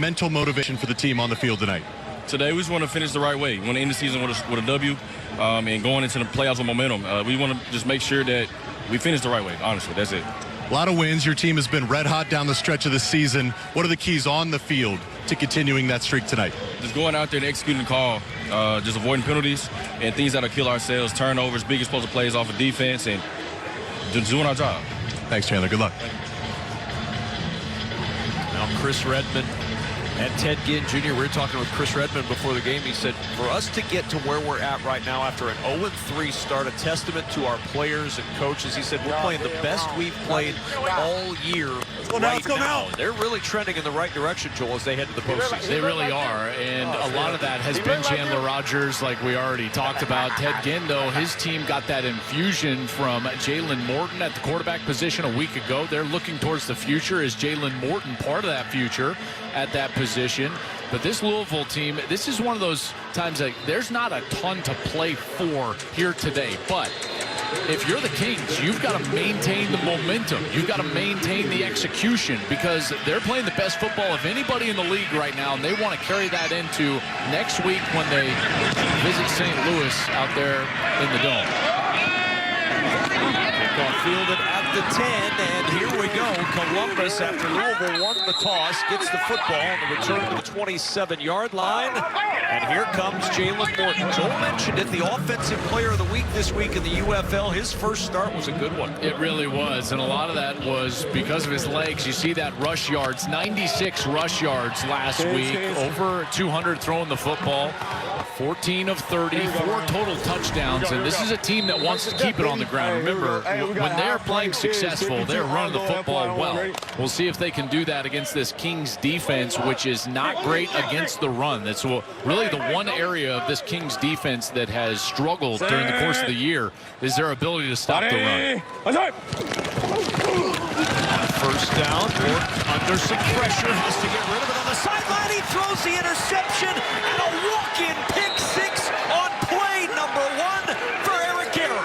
mental motivation for the team on the field tonight? Today, we just want to finish the right way. We want to end the season with a W and going into the playoffs with momentum. We want to just make sure that we finish the right way, honestly. That's it. A lot of wins. Your team has been red hot down the stretch of the season. What are the keys on the field to continuing that streak tonight? Just going out there and executing the call, just avoiding penalties and things that'll kill ourselves, turnovers, big explosive plays off of defense, and just doing our job. Thanks, Chandler. Good luck. Now Chris Redmond and Ted Ginn Jr. We were talking with Chris Redmond before the game. He said, for us to get to where we're at right now after an 0-3 start, a testament to our players and coaches. He said, we're playing the best we've played all year right now. They're really trending in the right direction, Joel, as they head to the postseason. They really are, and a lot of that has been Chandler Rogers, like we already talked about. Ted Ginn, though, his team got that infusion from Jalen Morton at the quarterback position a week ago. They're looking towards the future. Is Jalen Morton part of that future at that position? But this Louisville team, this is one of those times that there's not a ton to play for here today. But if you're the Kings, you've got to maintain the momentum. You've got to maintain the execution, because they're playing the best football of anybody in the league right now, and they want to carry that into next week when they visit St. Louis out there in the Dome. Kickoff fielded at the 10, and here we go. Columbus, after Louisville won the toss, gets the football on the return to the 27-yard line. And here comes Jalen Morton. Joel mentioned it, the offensive player of the week this week in the UFL. His first start was a good one. It really was, and a lot of that was because of his legs. You see that rush yards, 96 rush yards last week, over 200 throwing the football, 14 of 30, 4 total touchdowns, and this is a team that wants to keep it on the ground. Remember, when they're playing successful, they're running the football well. We'll see if they can do that against this Kings defense, which is not great against the run. That's really the one area of this Kings defense that has struggled during the course of the year, is their ability to stop the run. First down, Morton under some pressure, has to get rid of it on the sideline. He throws the interception, and a walk-in pick six on play number 1 for Eric Garrett.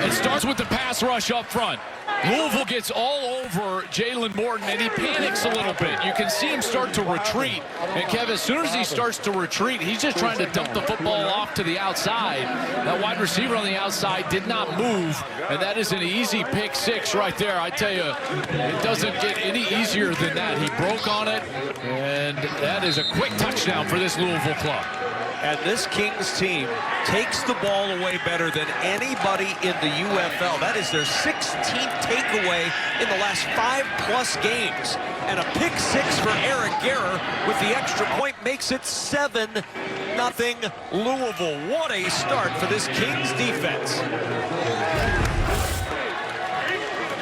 It starts with the pass rush up front. Louisville gets all over Jalen Morton, and he panics a little bit. You can see him start to retreat. And, Kev, as soon as he starts to retreat, he's just trying to dump the football off to the outside. That wide receiver on the outside did not move, and that is an easy pick six right there. I tell you, it doesn't get any easier than that. He broke on it, and that is a quick touchdown for this Louisville club. And this Kings team takes the ball away better than anybody in the UFL. That is their 16th takeaway in the last 5+ games. And a pick six for Eric Garrett with the extra point makes it 7-0 Louisville. What a start for this Kings defense.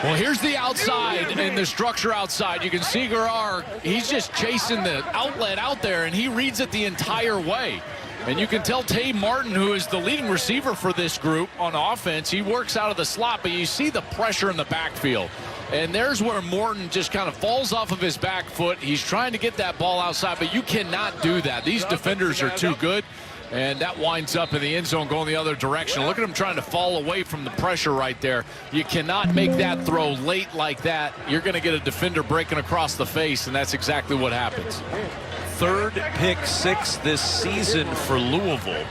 Well, here's the outside and the structure outside. You can see Garrard, he's just chasing the outlet out there, and he reads it the entire way. And you can tell Tay Martin, who is the leading receiver for this group on offense, he works out of the slot, but you see the pressure in the backfield. And there's where Morton just kind of falls off of his back foot. He's trying to get that ball outside, but you cannot do that. These defenders are too good. And that winds up in the end zone going the other direction. Look at him trying to fall away from the pressure right there. You cannot make that throw late like that. You're going to get a defender breaking across the face, and that's exactly what happens. 3rd pick six this season for Louisville.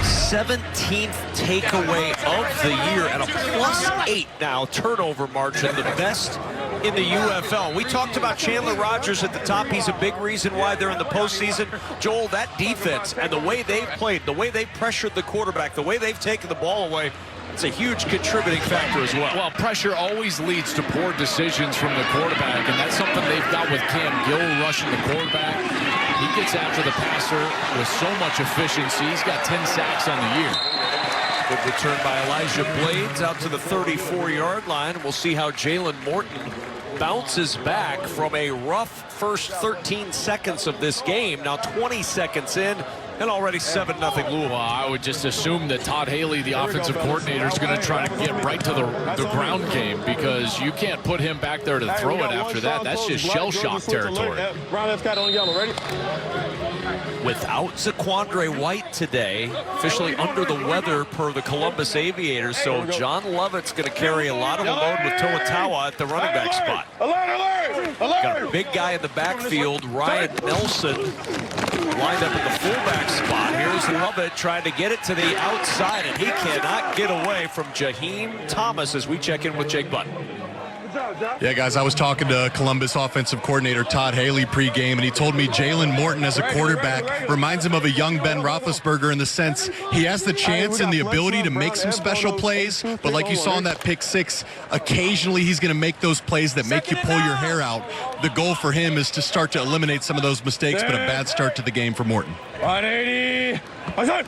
17th takeaway of the year, and a +8 now turnover margin, the best in the UFL. We talked about Chandler Rogers at the top. He's a big reason why they're in the postseason. Joel, that defense and the way they've played, the way they pressured the quarterback, the way they've taken the ball away, it's a huge contributing factor as well. Well, pressure always leads to poor decisions from the quarterback, and that's something they've got with Cam Gill rushing the quarterback. He gets after the passer with so much efficiency. He's got 10 sacks on the year. Good return by Elijah Blades out to the 34-yard line. We'll see how Jalen Morton bounces back from a rough first 13 seconds of this game. Now 20 seconds in, And already 7-0 Louisville. Well, I would just assume that Todd Haley, the offensive coordinator, is going to try to get right to the ground game, because you can't put him back there to throw it after that. That's just shell-shock territory. Without Zaquandre White today, officially under the weather per the Columbus Aviators, so John Lovett's going to carry a lot of the load with Toa at the running back spot. Got a big guy in the backfield, Ryan Nelson, lined up in the fullback spot. Here's Lovett trying to get it to the outside, and he cannot get away from Jaheim Thomas as we check in with Jake Button. Yeah, guys, I was talking to Columbus offensive coordinator Todd Haley pregame, and he told me Jalen Morton as a quarterback reminds him of a young Ben Roethlisberger in the sense he has the chance and the ability to make some special plays, but like you saw in that pick six, occasionally he's going to make those plays that make you pull your hair out. The goal for him is to start to eliminate some of those mistakes, but a bad start to the game for Morton. 180. 2nd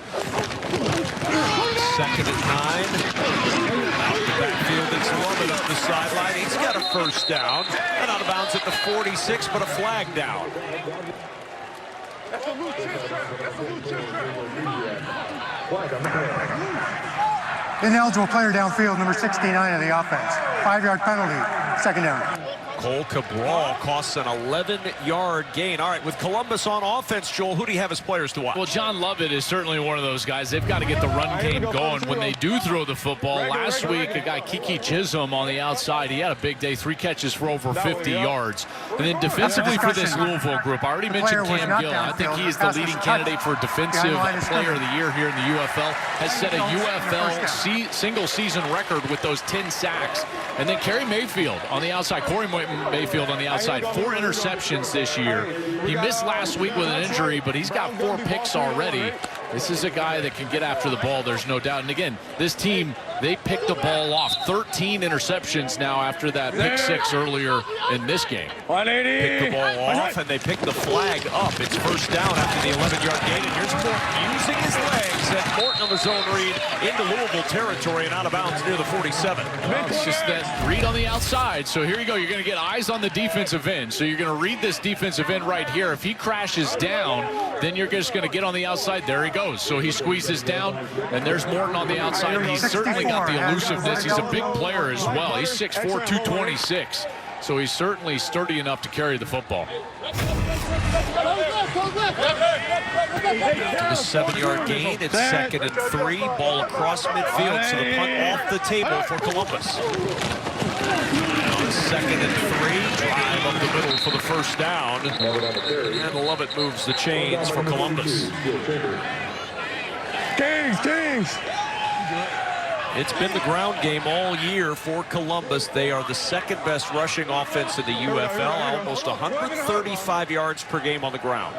and 9. Backfield, it's Lovett up the sideline. He's got a first down. And out of bounds at the 46, but a flag down. Ineligible player downfield, number 69 of the offense. 5-yard penalty, 2nd down. Cole Cabral costs an 11-yard gain. All right, with Columbus on offense, Joel, who do you have as players to watch? Well, John Lovett is certainly one of those guys. They've got to get the run game going when they do throw the football. Last week, a guy, Kiki Chisholm, on the outside, he had a big day, 3 catches for over 50 yards. And then defensively for this Louisville group, I already mentioned Cam Gill. I think he is the leading candidate for Defensive Player of the Year here in the UFL. Has set a UFL single-season record with those 10 sacks. And then Corey Mayfield on the outside. Mayfield on the outside, 4 interceptions this year. He missed last week with an injury, but he's got 4 picks already. This is a guy that can get after the ball, there's no doubt. And again, this team, they picked the ball off. 13 interceptions now after that pick 6 earlier in this game. 180. Pick the ball off, and they pick the flag up. It's first down after the 11-yard gain, and here's Morton using his legs, and Morton on the zone read into Louisville territory and out of bounds near the 47. Well, it's just that read on the outside. So here you go. You're going to get eyes on the defensive end. So you're going to read this defensive end right here. If he crashes down, then you're just going to get on the outside. There he goes. So he squeezes down, and there's Morton on the outside. He's certainly got the elusiveness. He's a big player as well. He's 6'4", 226. So he's certainly sturdy enough to carry the football. The 7-yard gain. It's 2nd and 3. Ball across midfield. So the punt off the table for Columbus. 2nd and 3. Drive up the middle for the first down. And Lovett moves the chains for Columbus. Kings. It's been the ground game all year for Columbus. They are the 2nd best rushing offense in the UFL, almost 135 yards per game on the ground.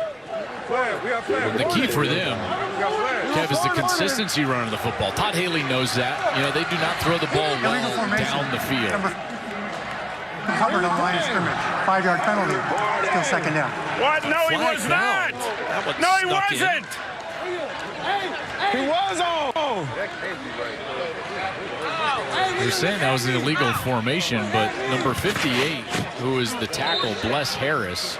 And the key for them, Kev, is the consistency running the football. Todd Haley knows that. You know, they do not throw the ball well down the field. Covered on the line of scrimmage. 5-yard penalty, still 2nd down. What? No, he was not. No, he wasn't. He was on. They're saying that was an illegal formation, but number 58, who is the tackle, Bless Harris,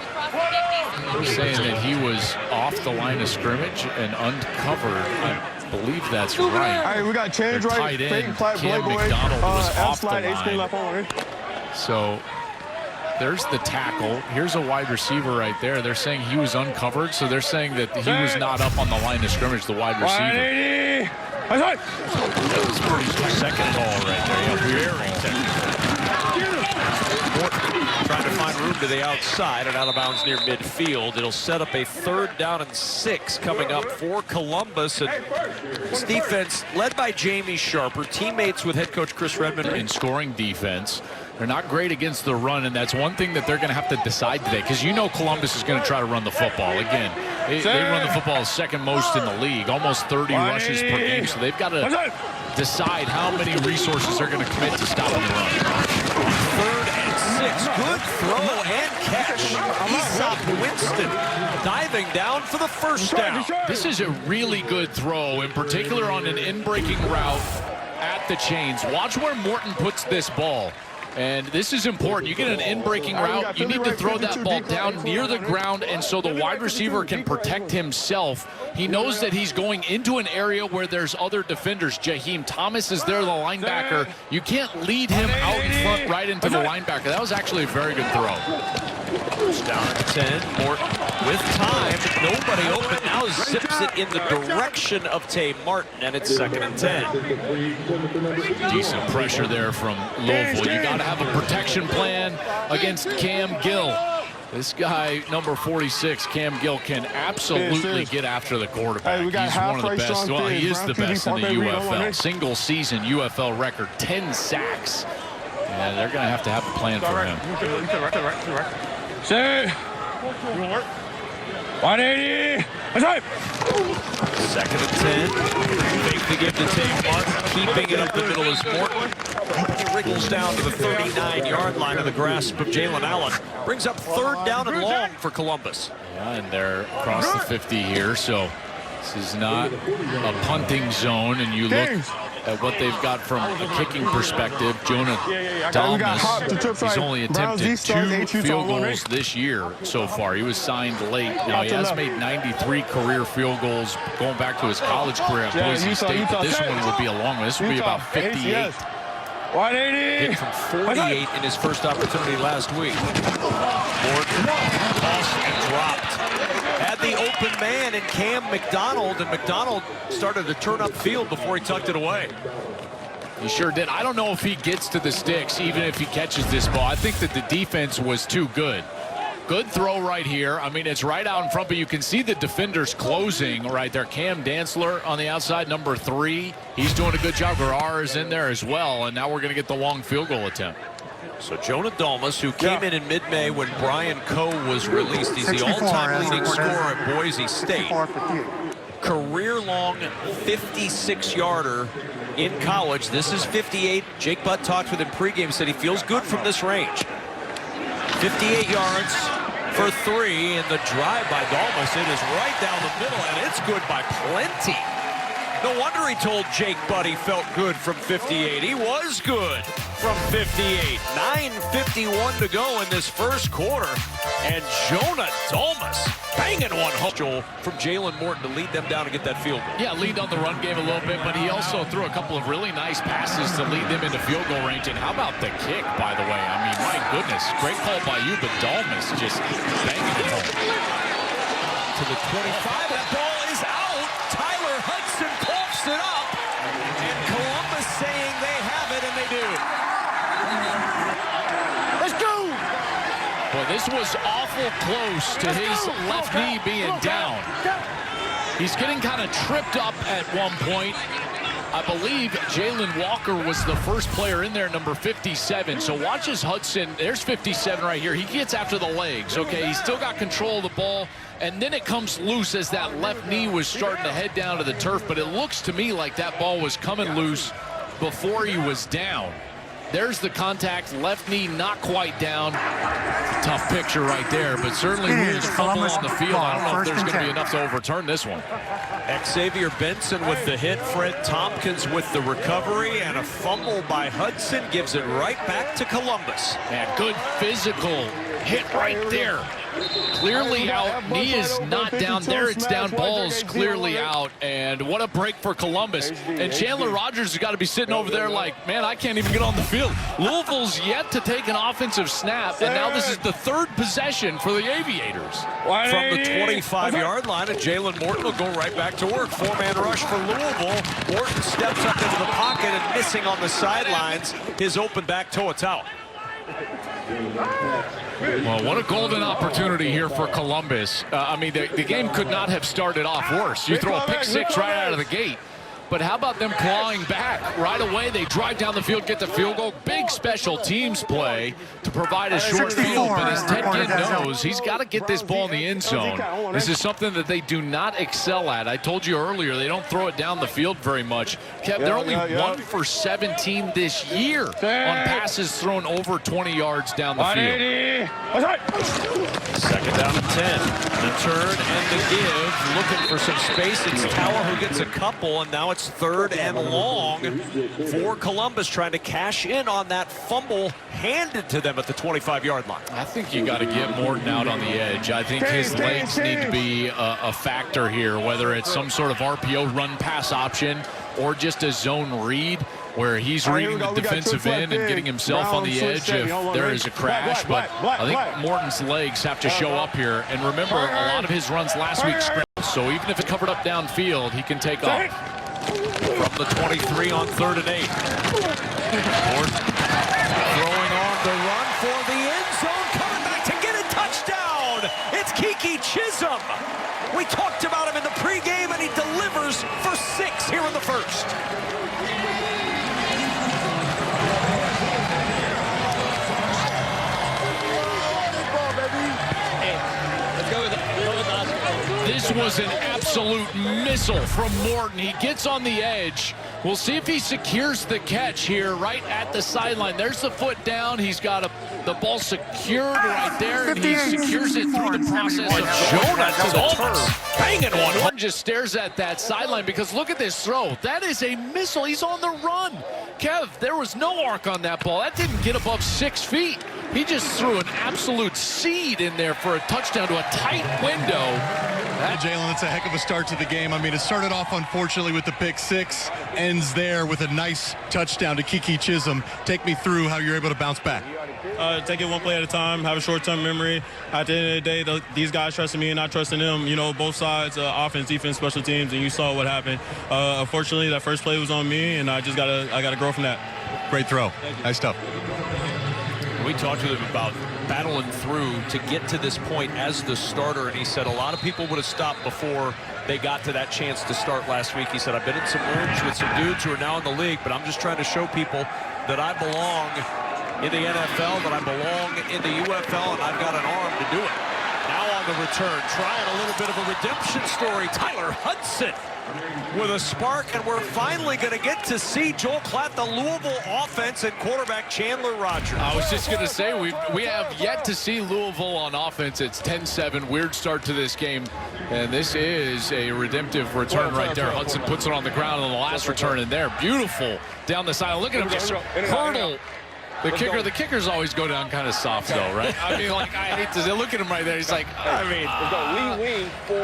they're saying that he was off the line of scrimmage and uncovered. I believe that's right. All right, we got change Their right. Tight end, Cam McDonald, was off the line. So there's the tackle. Here's a wide receiver right there. They're saying he was uncovered, so they're saying that he was not up on the line of scrimmage, the wide receiver. That was pretty second ball right there. Very trying to find room to the outside and out of bounds near midfield. It'll set up a 3rd down and 6 coming up for Columbus. And this defense led by Jamie Sharper, teammates with head coach Chris Redmond. In scoring defense, they're not great against the run, and that's one thing that they're going to have to decide today, because you know Columbus is going to try to run the football. Again, they run the football 2nd most in the league, almost 30 rushes per game, so they've got to decide how many resources they're going to commit to stopping the run. 3rd and 6. Good throw and catch. Aesop Winston diving down for the first down. This is a really good throw, in particular on an in-breaking route at the chains. Watch where Morton puts this ball. And this is important. You get an in-breaking route, you need to throw that ball down near the ground, and so the wide receiver can protect himself. He knows that he's going into an area where there's other defenders. Jaheim Thomas is there, the linebacker. You can't lead him out in front right into the linebacker. That was actually a very good throw. First down at 10. Morton with time. Nobody open. Now zips it in the direction of Tay Martin, and it's 2nd and 10. Decent pressure there from Louisville. You got to have a protection plan against Cam Gill. This guy, number 46, Cam Gill, can absolutely get after the quarterback. He's one of the best. Well, he is the best in the UFL. Single season UFL record, 10 sacks. And they're going to have a plan for him. Set. 180. That's right. 2nd and 10. Fake to give to Tay Martin. Keeping it up the middle is Morton. He wriggles down to the 39-yard line of the grasp of Jalen Allen. Brings up 3rd down and long for Columbus. Yeah, and they're across the 50 here, so this is not a punting zone. And you look at what they've got from a kicking perspective. Jonah Thomas, he's only attempted 2 field goals this year so far. He was signed late. Now, he has made 93 career field goals going back to his college career at Boise State, but this one would be a long one. This would be about 58. 180. Hit from 48 in his first opportunity last week. Morton tossed and dropped. Had the open man in Cam McDonald, and McDonald started to turn upfield before he tucked it away. He sure did. I don't know if he gets to the sticks, even if he catches this ball. I think that the defense was too good. Good throw right here. I mean, it's right out in front, but you can see the defenders closing right there. Cam Dantzler on the outside, number 3. He's doing a good job. Guerrero is in there as well, and now we're going to get the long field goal attempt. So Jonah Thomas, who came in mid-May when Brian Coe was released. He's the all-time leading scorer at Boise State. Career-long 56-yarder in college. This is 58. Jake Butt talked with him pregame, said he feels good from this range. 58 yards for 3 in the drive by Dalmas. It is right down the middle, and it's good by plenty. No wonder he told Jake Butt he felt good from 58. He was good from 58. 9:51 to go in this first quarter. And Jonah Dalmas banging one home from Jalen Morton to lead them down and get that field goal. Yeah, lead on the run game a little bit, but he also threw a couple of really nice passes to lead them into field goal range. And how about the kick, by the way? I mean, my goodness, great call by you, but Dalmas just banging it home. To the 25, that ball is out. Tyler Hudson coughs it up. And Columbus saying they have it, and they do. Let's go. Well, this was awful close to his left knee being down. He's getting kind of tripped up at one point. I believe Jalen Walker was the first player in there, number 57. So watch as Hudson, there's 57 right here. He gets after the legs, okay? He's still got control of the ball. And then it comes loose as that left knee was starting to head down to the turf. But it looks to me like that ball was coming loose before he was down. There's the contact, left knee not quite down. Tough picture right there, but certainly rules fumble on the field. I don't know if there's going to be enough to overturn this one. Xavier Benson with the hit, Fred Tompkins with the recovery, and a fumble by Hudson gives it right back to Columbus. And good physical hit right there. Clearly out. Knee is not down. There it's down. Ball's clearly out. And what a break for Columbus. And Chandler Rogers has got to be sitting over there like, man, I can't even get on the field. Louisville's yet to take an offensive snap. And now this is the 3rd possession for the Aviators. From the 25-yard line, and Jalen Morton will go right back to work. 4-man rush for Louisville. Morton steps up into the pocket and missing on the sidelines. His open back toe it's out. Well, what a golden opportunity here for Columbus. I mean, the game could not have started off worse. You throw a pick 6 right out of the gate. But how about them clawing back right away? They drive down the field, get the field goal. Big special teams play to provide a short field. But as Ted Ginn knows, he's got to get this ball in the end zone. This is something that they do not excel at. I told you earlier, they don't throw it down the field very much. They're only 1 for 17 this year on passes thrown over 20 yards down the field. 2nd down and 10. The turn and the give. Looking for some space. It's Tower who gets a couple, and now it's it's 3rd and long for Columbus, trying to cash in on that fumble handed to them at the 25-yard line. I think you got to get Morton out on the edge. I think his legs need to be a factor here, whether it's some sort of RPO run-pass option or just a zone read where he's reading the defensive end and getting himself on the edge if there is a crash. But I think Morton's legs have to show up here. And remember, a lot of his runs last week scrambled, so even if it's covered up downfield, he can take off. From the 23 on 3rd and 8. Morton throwing on the run for the end zone, coming back to get a touchdown. It's Kiki Chisholm. We talked about him in the pregame, and he delivers for 6 here in the first. This was an absolute missile from Morton. He gets on the edge. We'll see if he secures the catch here right at the sideline. There's the foot down. He's got the ball secured right there, and he secures it through the process of Jonah to the turf. Banging one. Morton just stares at that sideline because look at this throw. That is a missile. He's on the run. Kev, there was no arc on that ball. That didn't get above 6 feet. He just threw an absolute seed in there for a touchdown to a tight window. Jalen, that's a heck of a start to the game. I mean, it started off, unfortunately, with the pick 6, ends there with a nice touchdown to Kiki Chisholm. Take me through how you're able to bounce back. Take it one play at a time, have a short-term memory. At the end of the day, these guys trusting me and not trusting them. You know, both sides, offense, defense, special teams, and you saw what happened. Unfortunately, that first play was on me, and I gotta grow from that. Great throw. Nice stuff. We talked to him about battling through to get to this point as the starter, and he said a lot of people would have stopped before they got to that chance to start last week. He said, I've been in some rooms with some dudes who are now in the league, but I'm just trying to show people that I belong in the NFL, that I belong in the UFL, and I've got an arm to do it. Now on the return, trying a little bit of a redemption story. Tyler Hudson with a spark, and we're finally going to get to see Joel Klatt, the Louisville offense, and quarterback Chandler Rogers. I was just going to say, we have yet to see Louisville on offense. It's 10-7, weird start to this game, and this is a redemptive return right there. Hudson puts it on the ground on the last return, and there, beautiful down the side. Look at him just hurdle. The kickers always go down kind of soft, though, right? I mean, like, I hate to look at him right there. He's like,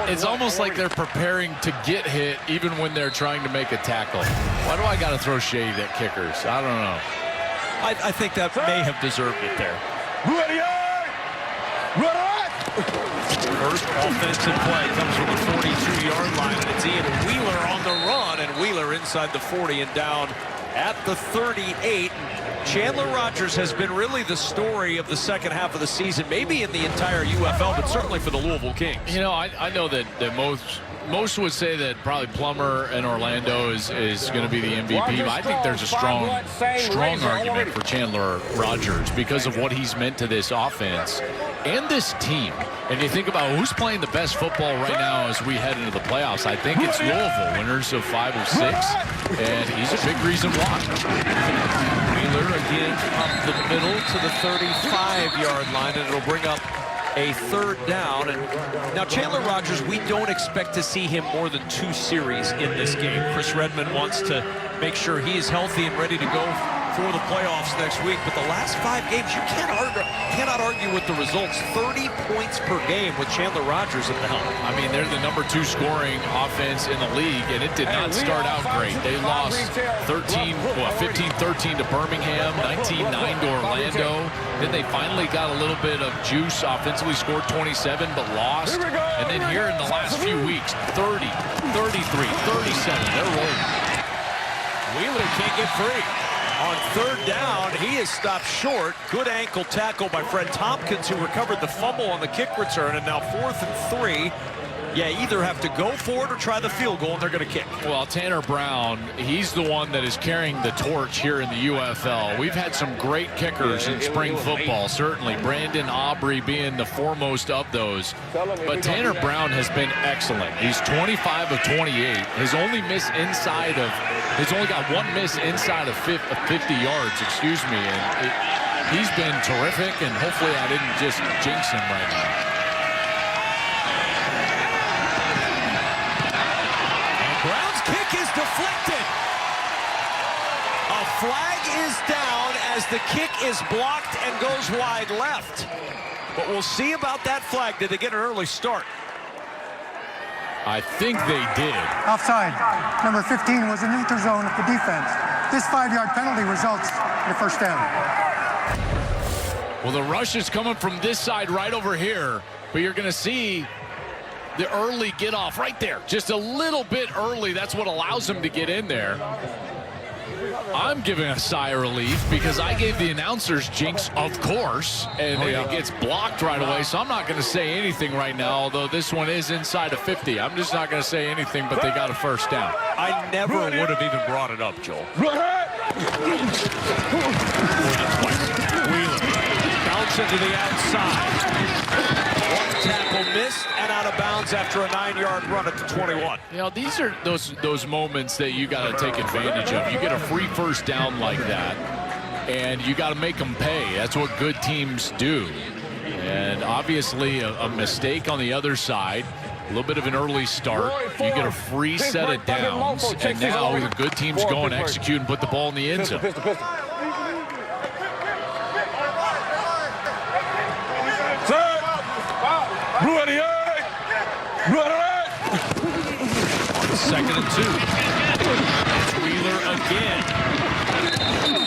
it's almost like they're preparing to get hit even when they're trying to make a tackle. Why do I got to throw shade at kickers? I don't know. I think that may have deserved it there. First offensive play comes from the 42-yard line, and it's Ian Wheeler on the run, and Wheeler inside the 40 and down at the 38. Chandler Rogers has been really the story of the second half of the season, maybe in the entire UFL, but certainly for the Louisville Kings. You know, I know that most would say that probably Plummer in Orlando is going to be the MVP, but I think there's a strong argument for Chandler Rogers because of what he's meant to this offense and this team. And you think about who's playing the best football right now as we head into the playoffs. I think it's Louisville, winners of 5 of 6, and he's a big reason why. Wheeler again up the middle to the 35-yard line, and it'll bring up a 3rd down. And now Chandler Rogers, we don't expect to see him more than 2 series in this game. Chris Redmond wants to make sure he is healthy and ready to go for the playoffs next week. But the last 5 games, you cannot argue with the results. 30 points per game with Chandler Rogers at the helm. I mean, they're the #2 scoring offense in the league, and it did not start out great. They lost 15-13 to Birmingham, 19-9 to Orlando. Then they finally got a little bit of juice offensively, scored 27, but lost. And then here in the last few weeks, 30, 33, 37, they're rolling. Wheeler can't get free. On 3rd down, he is stopped short. Good ankle tackle by Fred Tompkins, who recovered the fumble on the kick return. And now 4th and 3. Yeah, either have to go for it or try the field goal, and they're going to kick. Well, Tanner Brown, he's the one that is carrying the torch here in the UFL. We've had some great kickers in spring football, certainly. Brandon Aubrey being the foremost of those. But Tanner Brown has been excellent. He's 25 of 28. He's only got 1 miss inside of 50 yards, excuse me. And he's been terrific, and hopefully I didn't just jinx him right now. Brown's kick is deflected. as the kick is blocked and goes wide left. But we'll see about that flag. Did they get an early start? I think they did. Offside. Number 15 was in neutral zone of the defense. This 5-yard penalty results in a first down. Well, the rush is coming from this side right over here, but you're going to see the early get off right there. Just a little bit early. That's what allows him to get in there. I'm giving a sigh of relief because I gave the announcers jinx, of course, and it gets blocked right away. So I'm not going to say anything right now, although this one is inside of 50. I'm just not going to say anything, but they got a first down. I never would have even brought it up, Joel. Wheeler. Bounce into the outside. One tackle missed and out of bounds after a 9-yard run at the 21. You know, these are those moments that you got to take advantage of. You get a free first down like that, and you got to make them pay. That's what good teams do. And obviously a mistake on the other side, a little bit of an early start. You get a free set of downs, and now the good teams go and execute and put the ball in the end zone. Second and 2. It's Wheeler again.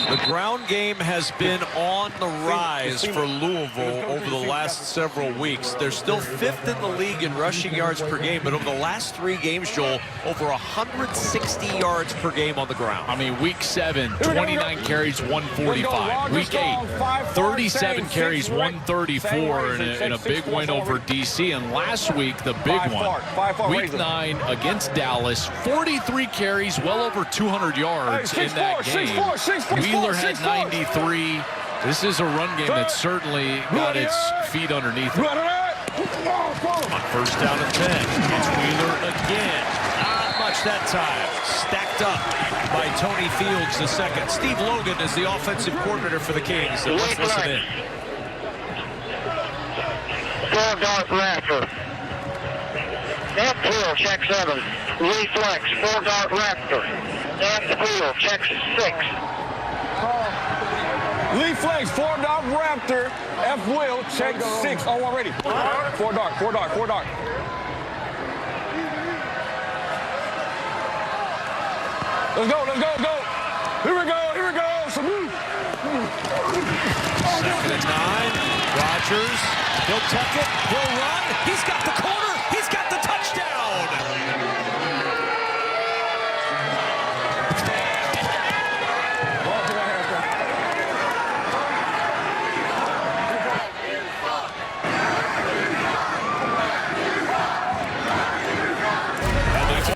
The ground game has been on the rise for Louisville over the last several weeks. They're still 5th in the league in rushing yards per game, but over the last 3 games, Joel, over 160 yards per game on the ground. I mean, week 7, 29 carries, 145. Week 8, 37 carries, 134 in a big win over DC. And last week, the big one, week 9 against Dallas, 43 carries, well over 200 yards in that game. Wheeler had 93. This is a run game that certainly got its feet underneath it. On first down and 10, it's Wheeler again. Not much that time. Stacked up by Tony Fields II. Steve Logan is the offensive coordinator for the Kings. So let's listen in. 4-dart raptor. F-wheel, check 7. Reflex, 4-dart raptor. F-wheel, check 6. Lee Flex, 4-dart Raptor, F-wheel, check 6. Oh, already. 4-dart. Let's go. Here we go. Second and 9. Rodgers, he'll tuck it, he'll run. He's got the corner, he's got the touchdown.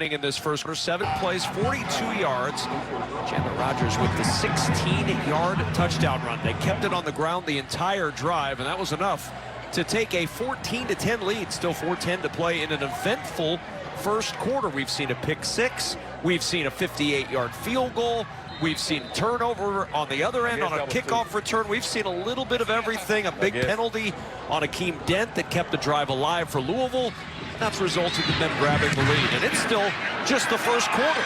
In this first quarter, 7 plays, 42 yards. Chandler Rodgers with the 16-yard touchdown run. They kept it on the ground the entire drive, and that was enough to take a 14-10 lead. Still 4:10 to play in an eventful first quarter. We've seen a pick 6. We've seen a 58-yard field goal. We've seen turnover on the other end on a kickoff return. We've seen a little bit of everything. A big penalty on Akeem Dent that kept the drive alive for Louisville. That's resulted in them grabbing the lead, and it's still just the first quarter.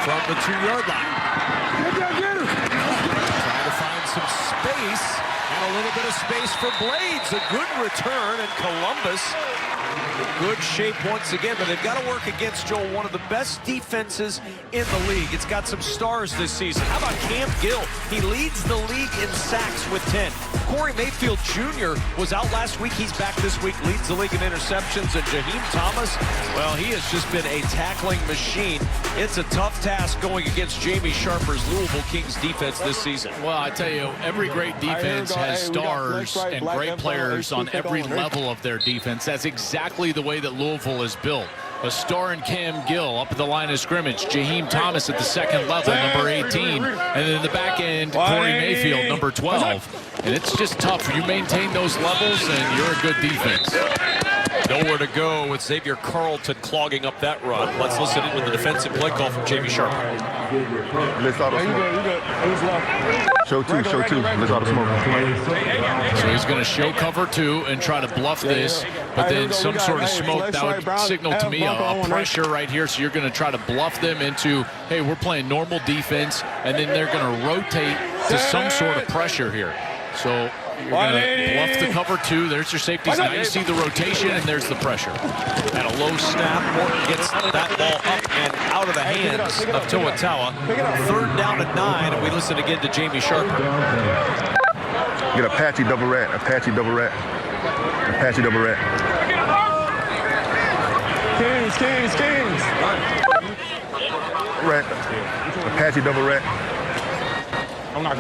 From the 2-yard line. Trying to find some space, and a little bit of space for Blades. A good return, and Columbus in good shape once again, but they've got to work against, Joel, one of the best defenses in the league. It's got some stars this season. How about Cam Gill? He leads the league in sacks with 10. Corey Mayfield Jr. was out last week. He's back this week, leads the league in interceptions. And Jaheim Thomas, well, he has just been a tackling machine. It's a tough task going against Jamie Sharper's Louisville Kings defense this season. Well, I tell you, every great defense has stars and great players on every level of their defense. That's exactly the way that Louisville is built. A star in Cam Gill up at the line of scrimmage. Jaheim Thomas at the second level, number 18. And then in the back end, Corey Mayfield, number 12. And it's just tough. You maintain those levels, and you're a good defense. Nowhere to go with Xavier Carlton clogging up that run. Let's listen in with the defensive play call from Jamie Sharper. Show two. Let's out of smoke. So he's going to show cover 2 and try to bluff this but then some sort of smoke, that would signal to me a pressure right here. So you're going to try to bluff them into, hey, we're playing normal defense, and then they're going to rotate to some sort of pressure here. So you're going to bluff the cover 2. There's your safeties. Now you see the rotation, and there's the pressure. And a low snap. Morton gets that ball up and out of the hands of Toatawa. 3rd down and 9, and we listen again to Jamie Sharper. Get Apache double rat. Apache double rat. Apache double rat. Kings. Rat. Apache double rat.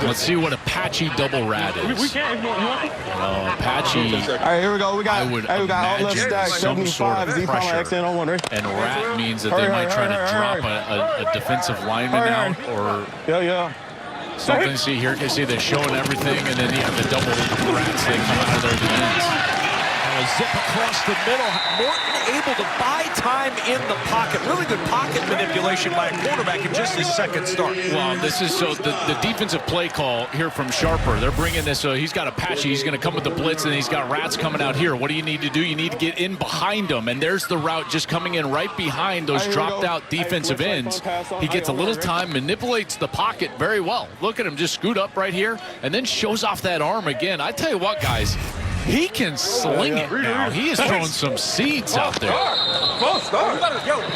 Let's see what Apache double rat is. We can't. Apache. All right, here we go. We got all left stack. Some sort of pressure. And rat means that they might try to drop a defensive lineman out or something. See here, you see they're showing everything, and then you have the double rats. They come out of there at the ends. And a zip across the middle. Morton able to buy time in the pocket. Really good pocket manipulation by a quarterback in just his 2nd start. Well, this is so the defensive play call here from Sharper. They're bringing this. He's got Apache. He's going to come with the blitz, and he's got rats coming out here. What do you need to do? You need to get in behind them, and there's the route just coming in right behind those dropped-out defensive ends. He gets a little time, manipulates the pocket very well. Look at him just scoot up right here, and then shows off that arm again. I tell you what, guys. He can sling it now. He is throwing some seeds out there.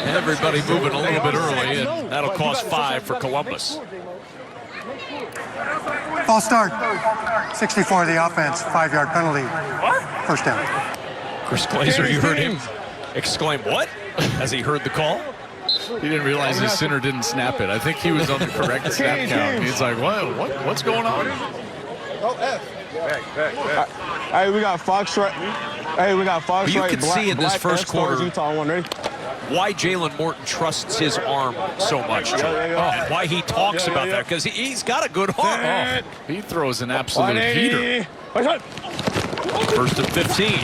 Everybody moving a little bit early, and that'll cost 5 for Columbus. False start. 64 the offense. 5-yard penalty. 1st down. Chris Glazer, you heard him exclaim, "What?" as he heard the call. He didn't realize his center didn't snap it. I think he was on the correct snap count. He's like, what's going on? Hey, we got Fox right. Hey, we got Fox right. You can see in this first quarter why Jalen Morton trusts his arm so much, Joe. And why he talks about that, because he's got a good arm. He throws an absolute heater. 1st and 15.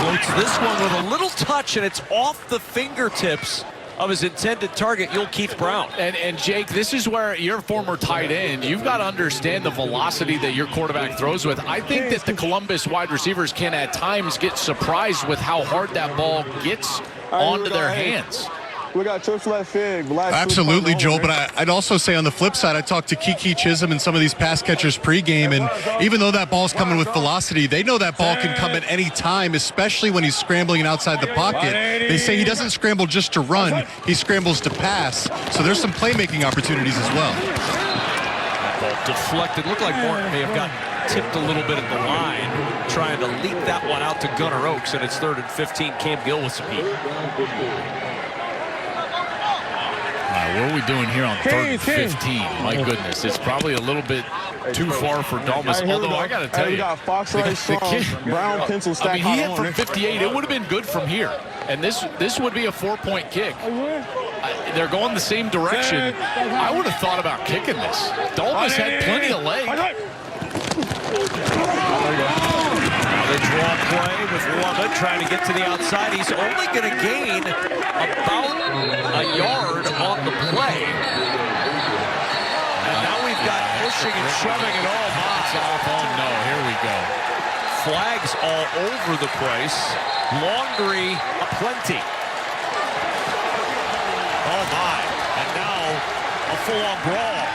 Floats this one with a little touch, and it's off the fingertips of his intended target, Keith Brown. And Jake, this is where you're a former tight end. You've got to understand the velocity that your quarterback throws with. I think that the Columbus wide receivers can at times get surprised with how hard that ball gets onto their hands. We got Twitch left fig. Absolutely, Joel, but I'd also say on the flip side, I talked to Kiki Chisholm and some of these pass catchers pregame, and even though that ball's coming with velocity, they know that ball can come at any time, especially when he's scrambling outside the pocket. They say he doesn't scramble just to run, he scrambles to pass, so there's some playmaking opportunities as well. That ball deflected. Looked like Morton may have gotten tipped a little bit at the line, trying to leap that one out to Gunnar Oaks, and it's 3rd and 15. Cam Gill with some heat. What are we doing here on 3rd and 15? My goodness, it's probably a little bit too far for Dalmas. Although I got to tell you, Brown pencil stack. I mean, he hit from 58. It would have been good from here, and this would be a 4-point kick. They're going the same direction. I would have thought about kicking this. Dalmas had plenty of leg. The draw play with Lovett trying to get to the outside. He's only going to gain about a yard on the play. And now we've got pushing and shoving it all by. Oh, no, here we go. Flags all over the place. Laundry aplenty. Oh, my. And now a full-on brawl.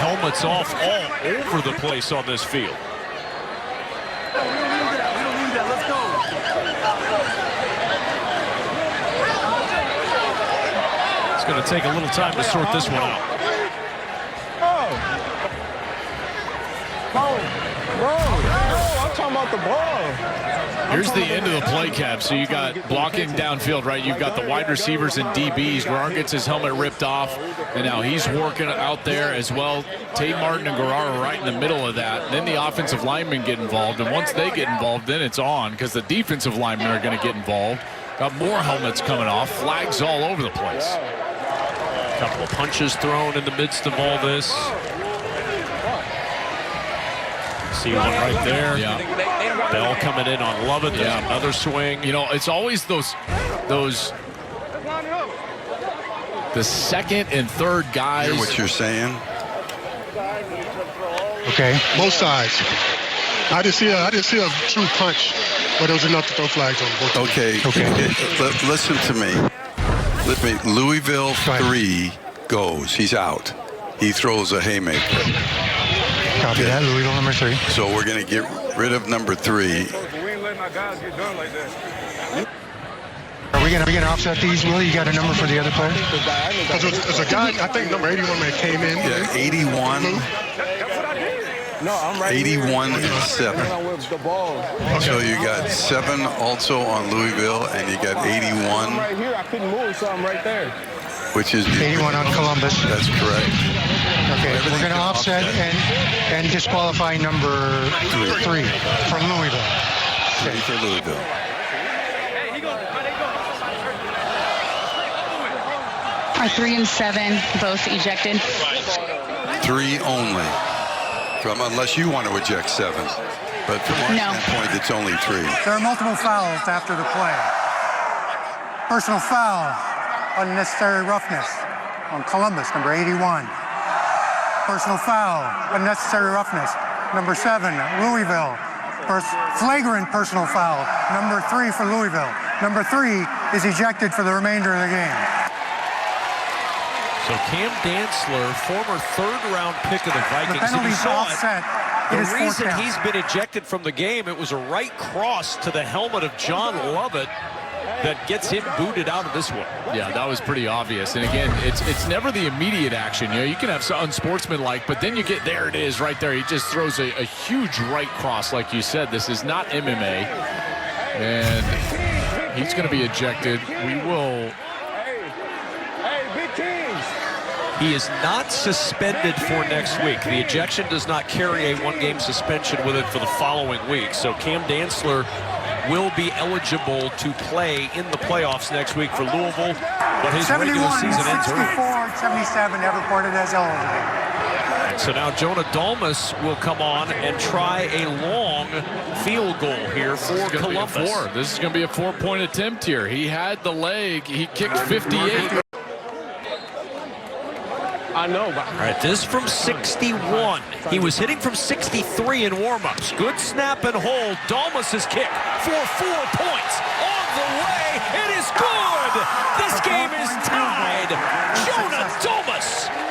Helmets off all over the place on this field. It's going to take a little time to sort this one out. I'm talking about the ball. Here's the end of the play, Cap. So you got blocking downfield, right? You've got the wide receivers and DBs. Garrar gets his helmet ripped off, and now he's working out there as well. Tay Martin and Garrar are right in the middle of that. Then the offensive linemen get involved, and once they get involved, then it's on because the defensive linemen are going to get involved. Got more helmets coming off. Flags all over the place. A couple of punches thrown in the midst of all this. See one right there. Yeah. Bell coming in on Lovett. There's another swing. You know, it's always those the second and third guys. Hear what you're saying? Okay. Both sides. I didn't see a true punch, but it was enough to throw flags on both. Okay. Listen to me. Louisville 3 goes. He's out. He throws a haymaker. Copy that. Louisville number 3. So we're going to get rid of number 3. We ain't letting our guys get done like that. Are we gonna offset these, Willie? You got a number for the other player? There's a guy, I think number 81 man came in. Yeah, 81. No, I'm right 81 and 7. Okay. So you got 7 also on Louisville, and you got 81. Right here, I couldn't move, so I'm right there. Which is 81 on Columbus. That's correct. Okay, we're going to offset and disqualify number 3 from Louisville. 3 for Louisville. Are 3 and 7 both ejected? 3 only. Unless you want to eject 7. But from our standpoint, it's only 3. There are multiple fouls after the play. Personal foul, unnecessary roughness on Columbus, number 81. Personal foul, unnecessary roughness, number 7, Louisville. Flagrant personal foul, number 3 for Louisville. Number 3 is ejected for the remainder of the game. So Cam Dantzler, former third-round pick of the Vikings. The penalty's offset. The reason he's been ejected from the game, it was a right cross to the helmet of John Lovett that gets him booted out of this one. Yeah, that was pretty obvious. And again, it's never the immediate action. You know, you can have some unsportsmanlike, but then you get, there it is right there. He just throws a huge right cross, like you said. This is not MMA. And he's going to be ejected. We will... He is not suspended for next week. The ejection does not carry a 1-game suspension with it for the following week. So Cam Dantzler will be eligible to play in the playoffs next week for Louisville, but his regular season ends early. 71, 77 have reported as eligible. So now Jonah Dalmas will come on and try a long field goal here for Columbus. This is going to be a 4-point attempt here. He had the leg. He kicked 58. I know. All right, this from 61. He was hitting from 63 in warm-ups. Good snap and hold. Dalmas's kick for 4 points on the way. It is good.